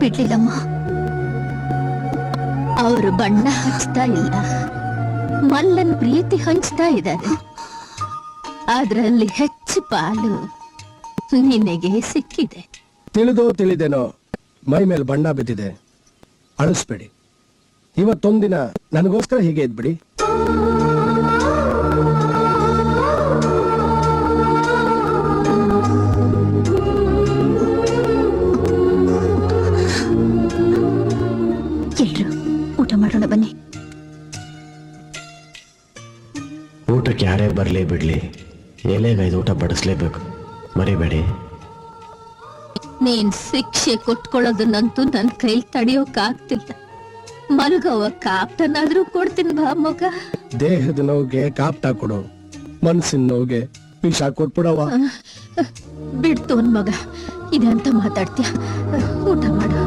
ಬಿಡ್ಲಿಲ್ಲಮ್ಮ. ಅವರು ಬಣ್ಣ ಹಚ್ತಾ ಇಲ್ಲ, ಮಲ್ಲನ್ ಪ್ರೀತಿ ಹಂಚ್ತಾ ಇದ್ದಾರೆ. ಅದರಲ್ಲಿ ಹೆಚ್ಚು ಪಾಲು ನಿನಗೆ ಸಿಕ್ಕಿದೆ. ತಿಳಿದೋ ತಿಳಿದೇನೋ ಮೈ ಮೇಲೆ ಬಣ್ಣ ಬಿದ್ದಿದೆ, ಅಳಿಸ್ಬೇಡಿ. ಇವತ್ತೊಂದಿನ ನನಗೋಸ್ಕರ ಹೀಗೆ ಇದ್ಬಿಡಿ. ಎಲ್ರು ಊಟ ಮಾಡೋಣ ಬನ್ನಿ. ಊಟಕ್ಕೆ ಯಾರೇ ಬರಲಿ ಬಿಡ್ಲಿ, ಎಲೆಗೈದು ಊಟ ಬಡಿಸ್ಲೇಬೇಕು, ಮರಿಬೇಡಿ. ನೀನ್ ಶಿಕ್ಷೆ ಕೊಟ್ಕೊಳ್ಳೋದನ್ನಂತೂ ನನ್ ಕೈಲಿ ತಡೆಯೋಕಾಗ್ತಿಲ್ಲ. ಮಲ್ಗೋವ ಕಾಪ್ಟನಾದ್ರೂ ಕೊಡ್ತೀನಿ ಬಾ ಮಗ. ದೇಹದ ನೋವಿಗೆ ಕಾಪ್ಟ ಕೊಡು, ಮನ್ಸಿನ ನೋವಿಗೆ ವಿಷ ಕೊಟ್ಬಿಡವ. ಬಿಡ್ತು ಒಂದ್ ಮಗ, ಇದಂತ ಮಾತಾಡ್ತೀಯ? ಊಟ ಮಾಡು.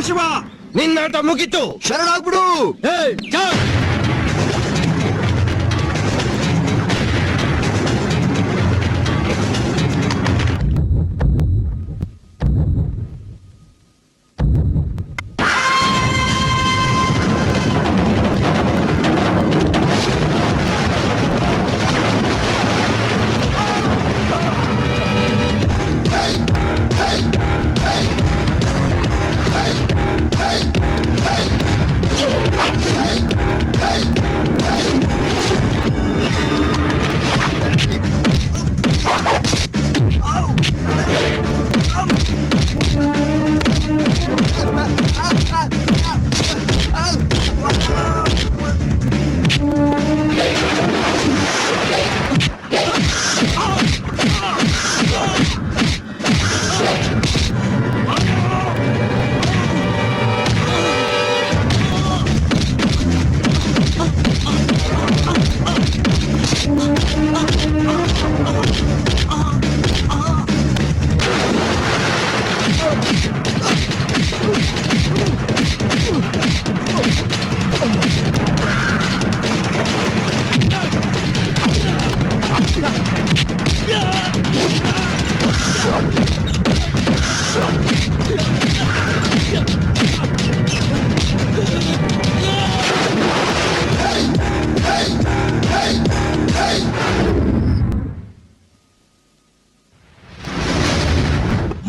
ಶಿವ, ನಿನ್ನಾಟ ಮುಗಿತು, ಶರಣಾಗ್ಬಿಡು.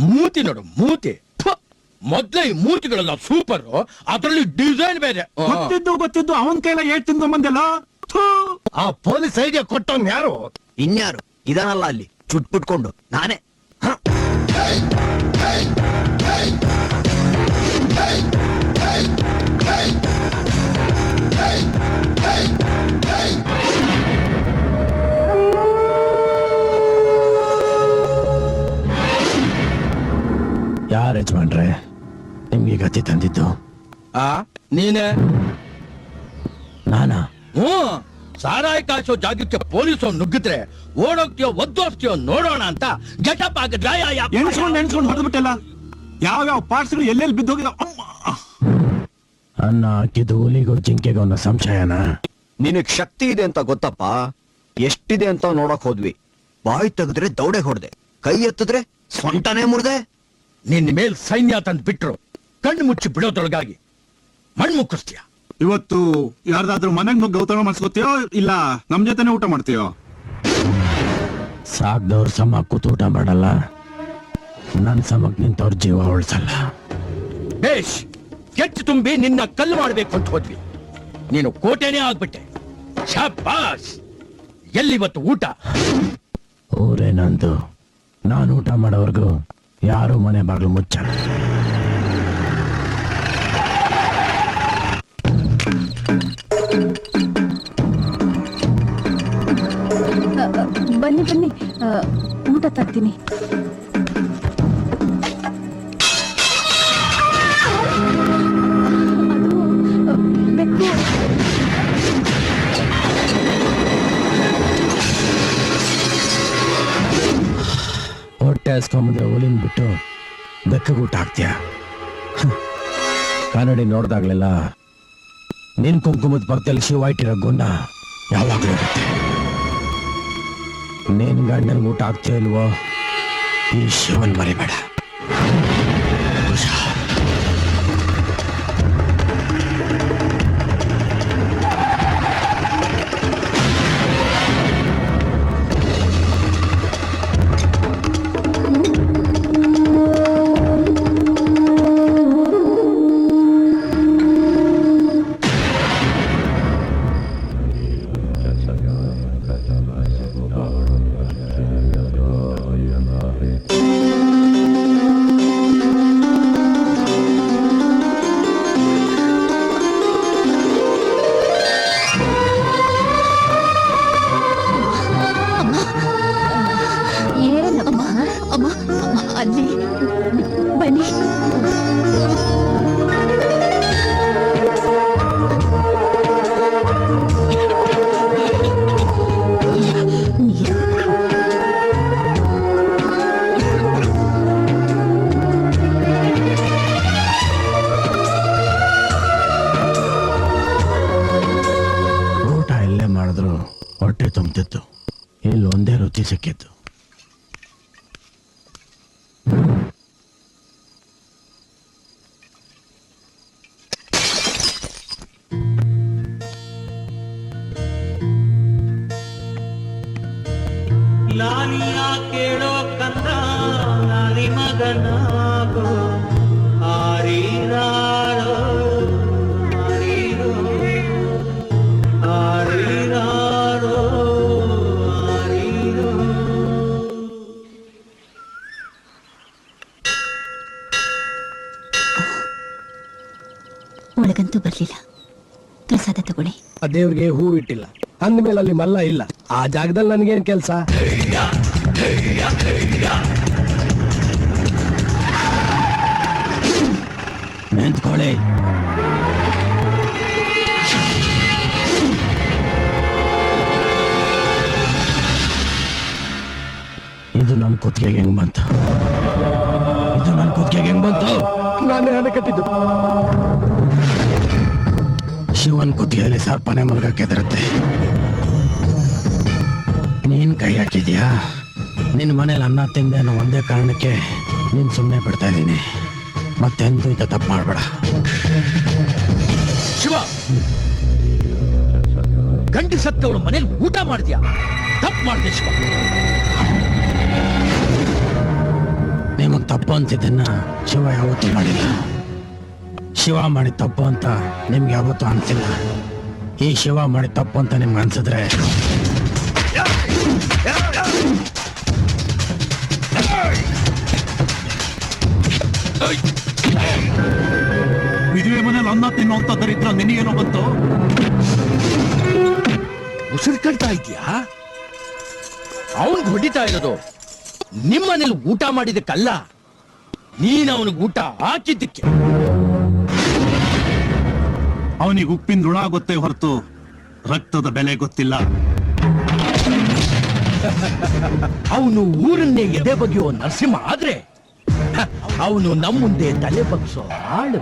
ಮೂತಿ ನೋಡು, ಮೂತಿ. ಮೊದ್ಲೇ ಈ ಮೂತಿಗಳೆಲ್ಲ ಸೂಪರ್, ಅದರಲ್ಲಿ ಡಿಸೈನ್ ಬೇರೆ. ಗೊತ್ತಿದ್ದು ಅವನ್ ಕೈಲ ಏಟ್ ತಿಂದು ಬಂದೆಲ್ಲ. ಆ ಪೊಲೀಸ್ ಐಡಿಯಾ ಕೊಟ್ಟವನ್ ಯಾರು? ಇನ್ಯಾರು ಇದನ್ನಲ್ಲ, ಅಲ್ಲಿ ಚುಟ್ಬಿಟ್ಕೊಂಡು ನಾನೇ. ಯಾರ ಯಜಮಾನ್ರೆ ನಿಮ್ಗೆ ಗತಿ ತಂದಿದ್ದು? ನೀನೆ? ನಾನಾ? ಸಾರಾಯಿ ಕಾಸೋ ಜಾಗಕ್ಕೆ ಪೊಲೀಸರು ನುಗ್ಗಿದ್ರೆ ಓಡೋಗ್ತೀಯೋ ಒದ್ದೋಗ್ತೀಯೋ ನೋಡೋಣ ಅಂತ ಗೆಟಪ್ ಆಗಿದ್ರ. ಎಣ್ಸ್ಕೊಂಡು ಹೊಡೆದ್ಬಿಟ್ಟಲ್ಲ. ಯಾವ ಪಾರ್ಟ್ಸ್ಗಳು ಎಲ್ಲೆಲ್ಲಿ ಬಿದ್ದೋಗಿದ. ಅನ್ನ ಹಾಕಿದ್ದು ಹುಲಿಗೂ ಜಿಂಕೆಗೂ ಅನ್ನೋ ಸಂಶಯನ? ನಿನಗ್ ಶಕ್ತಿ ಇದೆ ಅಂತ ಗೊತ್ತಪ್ಪ, ಎಷ್ಟಿದೆ ಅಂತ ನೋಡಕ್ ಹೋದ್ವಿ. ಬಾಯಿ ತೆಗೆದ್ರೆ ದೌಡೆ ಹೊಡೆದೆ, ಕೈ ಎತ್ತಿದ್ರೆ ಸೊಂಟನೇ ಮುರಿದೆ. ನಿನ್ನ ಮೇಲ್ ಸೈನ್ಯ ತಂದು ಬಿಟ್ರು, ಕಣ್ಣು ಮುಚ್ಚಿ ಬಿಡೋದ್ರೊಳಗಾಗಿ ಮಣ್ಣು ಮುಕ್ಕಿಸ್ತೀಯ. ಇವತ್ತು ಯಾರ್ದಾದ್ರೂ ಮನೆಗ್ ನುಗ್ಗಿ ಔತಣ ಮಾಡಿಸ್ಕೋತೀಯೋ ಇಲ್ಲ ನಮ್ ಜೊತೆನೆ ಊಟ ಮಾಡ್ತೀಯೋ? ಸಾಕ್ದವ್ರ ಸಮ ಕೂತು ಊಟ ಮಾಡಲ್ಲ, ನನ್ ಸಮಕ್ ನಿಂತವ್ರ ಜೀವ ಉಳಿಸಲ್ಲ. ಬೇಷ್, ಕೆಟ್ಟು ತುಂಬಿ ನಿನ್ನ ಕಲ್ಲು ಮಾಡ್ಬೇಕು ಅಂತ ಹೋದ್ವಿ, ನೀನು ಕೋಟೆನೇ ಆಗ್ಬಿಟ್ಟೆ. ಶಾಬಾಸ್. ಎಲ್ಲಿವತ್ತು ಊಟ? ಊರೇ ನಂದು, ನಾನು ಊಟ ಮಾಡೋವರೆಗೂ ಯಾರು ಮನೆ ಬಾಗಿಲು ಮುಚ್ಚಲ್ಲ. ಬನ್ನಿ ಊಟ ತರ್ತೀನಿ. ಸಾಯಿಸ್ಕೊಂಬಂದ್ರೆ ಹುಲಿನ ಬಿಟ್ಟು ಬೆಕ್ಕಗೂಟ ಹಾಕ್ತೀಯ. ಕನ್ನಡಿ ನೋಡ್ದಾಗ್ಲೆಲ್ಲ ನಿನ್ ಕುಂಕುಮದ ಪಕ್ಕದಲ್ಲಿ ಶಿವ ಇಟ್ಟಿರೋ ಗುಣ ಯಾವಾಗ್ಲೂ ಇರುತ್ತೆ. ನೀನ್ ಗಂಡನ ಊಟ ಆಗ್ತೀಯ ಇಲ್ವೋ, ಈ ಶಿವನ್ ಮರಿಬೇಡ. ಹುಷಾರ್. ಏನಮ್ಮ ಅಮ್ಮ ಅಲ್ಲಿ ಬನ್ನಿ. ಊಟ ಇಲ್ಲೇ ಮಾಡಿದ್ರು ಹೊಟ್ಟೆ ತುಂಬ್ತಿತ್ತು, ಇಲ್ಲಿ ಒಂದೇ ರುಚಿ ಸಿಕ್ಕಿತ್ತು. ಲಾಲಿಯ ಕೇಳೋ ಕಂದ ಲಾಲಿ ಮಗನಾಗೋ ಆರೀರಾರೋ ಆರೀರೋ ಆರೀರಾರೋ ಆರೀರೋ. ಒಳಗಂತೂ ಬರ್ಲಿಲ್ಲ. ಪ್ರಸಾದ ತಗೊಳ್ಳಿ. ಆ ದೇವ್ರಿಗೆ ಹೂ ಇಟ್ಟಿಲ್ಲ ಅಂದ್ಮೇಲೆ ಅಲ್ಲಿ ಮಲ್ಲ ಇಲ್ಲ. ಆ ಜಾಗದಲ್ಲಿ ನನ್ಗೇನ್ ಕೆಲ್ಸ? ನಿಂತ್ಕೊಳ್ಳಿ. ಇದು ನನ್ನ ಕುತ್ತಿಗೆಗೆ ಹೆಂಗ್ ಬಂತು? ಇದು ನನ್ನ ಕುತ್ತಿಗೆಗೆ ಹೆಂಗ್ ಬಂತು? ನಾನೇ ಹಣ ಕಟ್ಟಿದ್ದು. ಶಿವನ್ ಕುತ್ತಿಗೆಯಲ್ಲಿ ಸರ್ಪನೆ ಮಲ್ಗಕ್ಕೆ ಹೆದರುತ್ತೆ. ನೀನ್ ಕೈ ಹಾಕಿದ್ಯಾ? ನಿನ್ನ ಮನೇಲಿ ಅನ್ನ ತಿಂದೆ ಅನ್ನೋ ಒಂದೇ ಕಾರಣಕ್ಕೆ ನೀನ್ ಸುಮ್ಮನೆ ಬಿಡ್ತಾ ಇದ್ದೀನಿ. ಮತ್ತೆಂದು ಇಂಥ ತಪ್ಪು ಮಾಡ್ಬೇಡ. ಶಿವ, ಗಂಡಿ ಸತ್ತವಳು ಮನೇಲಿ ಊಟ ಮಾಡ್ತೀಯಾ? ತಪ್ಪು ಮಾಡಿದೆ ಶಿವ. ನಿಮಗ್ ತಪ್ಪು ಅಂತಿದ್ದನ್ನ ಶಿವ ಯಾವತ್ತೂ ಮಾಡಿಲ್ಲ. ಶಿವ ಮಾಡಿದ ತಪ್ಪು ಅಂತ ನಿಮ್ಗೆ ಯಾವತ್ತೂ ಅನ್ಸಿಲ್ಲ. ಈ ಶಿವ ಮಾಡಿದ ತಪ್ಪು ಅಂತ ನಿಮ್ಗೆ ಅನ್ಸಿದ್ರೆ ವಿಜಯ ಮನೇಲಿ ಅನ್ನ ತಿನ್ನುವಂತ ದರಿದ್ರ ನಿನಗೇನೋ ಬಂತು? ಉಸಿರು ಕಟ್ತಾ ಇದೀಯಾ? ಅವನ್ ಹೊಡಿತಾ ಇರೋದು ನಿಮ್ಮನೇಲಿ ಊಟ ಮಾಡಿದಕ್ಕಲ್ಲ, ನೀನ್ ಅವನಿಗೆ ಊಟ ಹಾಕಿದ್ದಕ್ಕೆ. ಅವನಿಗೆ ಉಪ್ಪಿನ ಋಣ ಗೊತ್ತೇ ಹೊರತು ರಕ್ತದ ಬೆಲೆ ಗೊತ್ತಿಲ್ಲ. ಅವನು ಊರನ್ನೇ ಎದೆ ಬಗೆಯೋ ನರಸಿಂಹ ಆದ್ರೆ ಅವನು ನಮ್ಮ ಮುಂದೆ ತಲೆ ಬಗ್ಸೋ ಆಳು.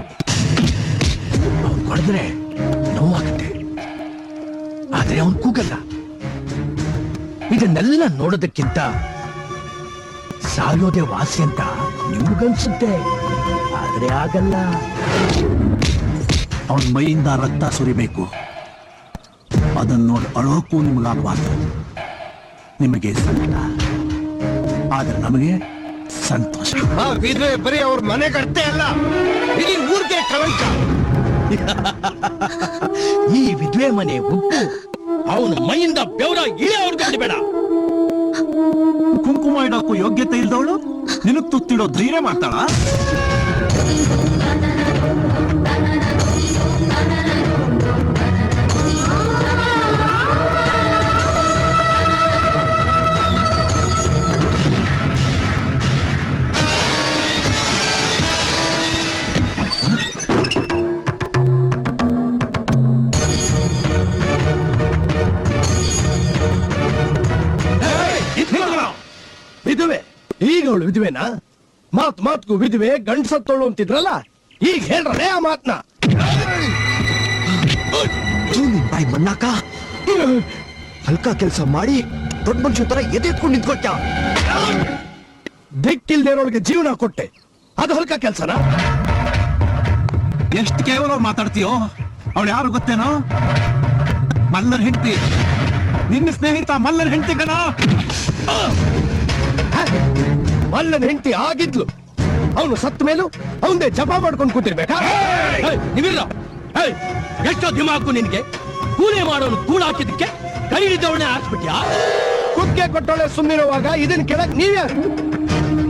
ಅವನು ಹೊಡೆದ್ರೆ ನೋವಾಗುತ್ತೆ, ಆದ್ರೆ ಅವನು ಕೂಗಲ್ಲ. ಇದನ್ನೆಲ್ಲ ನೋಡೋದಕ್ಕಿಂತ ಸಾಯೋದೇ ವಾಸಿ ಅಂತ ನಿಮ್ಗನ್ಸುತ್ತೆ, ಆದ್ರೆ ಆಗಲ್ಲ. ಅವನ ಮೈಯಿಂದ ರಕ್ತ ಸುರಿಬೇಕು. ಅದನ್ನ ನೋಡಿ ಅಳೋಕ್ಕೂ ನಿಮಗಾಗಬಾರ್ದು. ನಿಮಗೆ ಸಂಕಟ, ಆದ್ರೆ ನಮಗೆ ಸಂತೋಷ. ಬರೀ ಅವ್ರ ಮನೆ ಕಟ್ಟೆ ಅಲ್ಲ, ಇಡೀ ಊರಿಗೆ ಕಳಂಕ. ಈ ವಿಧವೆ ಮನೆ ಉಪ್ಪು ಅವನ ಮೈಯಿಂದ ಬೆವರ ಇಳಿಯೋರ್ಗೆ ಬೇಡ. ಕುಂಕುಮ ಇಡೋಕ್ಕೂ ಯೋಗ್ಯತೆ ಇಲ್ದವಳು ನಿನಗ್ ತುತ್ತಿಡೋ ಧೈರ್ಯ ಮಾಡ್ತಾಳ? ವಿಧವೆ ಈಗ ಈಗ ಅವಳು ವಿಧವೆನಾ? ಮಾತ್ಗೂ ವಿಧವೆ ಗಂಡಸತ್ತೋಳು ಅಂತಿದ್ರಲ್ಲ, ಈಗ ಹೇಳ್ರಲೇ ಆ ಮಾತ್ನ. ನಿನ್ ಬಾಯಿ ಮಣ್ಣಾಕ ಹಲ್ಕ ಕೆಲಸ ಮಾಡಿ ದೊಡ್ಡ ಮನುಷ್ಯ ತರ ಎದೆತ್ಕೊಂಡು ನಿಂತ್ಕೊಟ್ಟ. ದಿಕ್ಕಿಲ್ದೇರೋಳಿಗೆ ಜೀವನ ಕೊಟ್ಟೆ, ಅದು ಹೊಲ್ಕ ಕೆಲ್ಸನ? ಎಷ್ಟು ಕೇವಲ ಮಾತಾಡ್ತೀಯೋ? ಅವಳು ಯಾರು ಗೊತ್ತೇನೋ? ಮಲ್ಲರ್ ಹೆಂಡತಿ, ನಿನ್ನ ಸ್ನೇಹಿತ ಮಲ್ಲರ್ ಹೆಂಡತಿ ಕಣ. ಮಲ್ಲನ ಹೆಂಡತಿ ಆಗಿದ್ಲು, ಅವನು ಸತ್ತ ಮೇಲೂ ಅವನದೇ ಜಪ ಮಾಡ್ಕೊಂಡು ಕೂತಿರ್ಬೇಕಾ? ನೀವಿಲ್ಲ ಎಷ್ಟೋ ದಿಮಾಕು ನಿನ್ಗೆ. ಕೂಲಿ ಮಾಡೋನು ಕೂಳ ಹಾಕಿದಕ್ಕೆ ಕೈ ಹಿಡಿದವನೇ ಹಾಕ್ಬಿಟ್ಯಾ? ಕುತ್ತಿಗೆ ಕೊಟ್ಟೋಳೆ ಸುಮ್ಮನಿರುವಾಗ ಇದನ್ನ ಕೆಳಕ್ ನೀವ್ಯಾರು?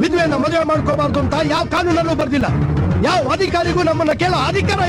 ವಿಧವೆಯನ್ನ ಮದುವೆ ಮಾಡ್ಕೋಬಾರ್ದು ಅಂತ ಯಾವ ಕಾನೂನಲ್ಲೂ ಬರ್ದಿಲ್ಲ. ಯಾವ ಅಧಿಕಾರಿಗೂ ನಮ್ಮನ್ನ ಕೇಳೋ ಅಧಿಕಾರ